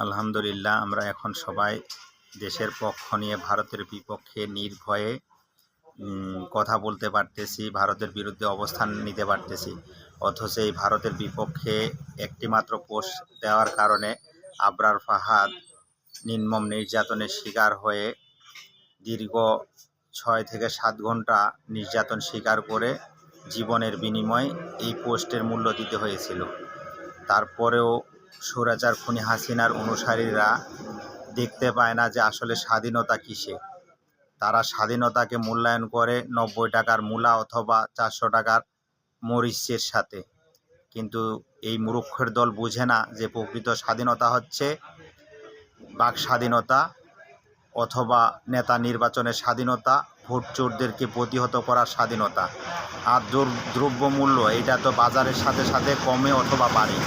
আলহামদুলিল্লাহ, আমরা এখন সবাই দেশের পক্ষ নিয়ে ভারতের বিপক্ষে নির্ভয়ে কথা বলতে পারতেছি, ভারতের বিরুদ্ধে অবস্থান নিতে পারতেছি। অথচ এই ভারতের বিপক্ষে একটিমাত্র পোস্ট দেওয়ার কারণে আবরার ফাহাদ নির্মম নির্যাতনের শিকার হয়ে দীর্ঘ 6 থেকে 7 ঘন্টা নির্যাতন স্বীকার করে জীবনের বিনিময়ে এই পোস্টের মূল্য দিতে হয়েছিল। তারপরেও স্বৈরাচার খুনি হাসিনার অনুসারীরা দেখতে পায় না যে আসলে স্বাধীনতা কিসে। তারা স্বাধীনতাকে মূল্যায়ন করে 90 টাকার মূলা অথবা 400 টাকার মরিচের সাথে। কিন্তু এই মূর্খের দল বুঝে না যে প্রকৃত স্বাধীনতা হচ্ছে বাক স্বাধীনতা অথবা নেতা নির্বাচনের স্বাধীনতা, ভোট চোরদেরকে প্রতিহত করার স্বাধীনতা। আর দ্রব্যমূল্য এইটা তো বাজারের সাথে সাথে কমে অথবা বাড়ে।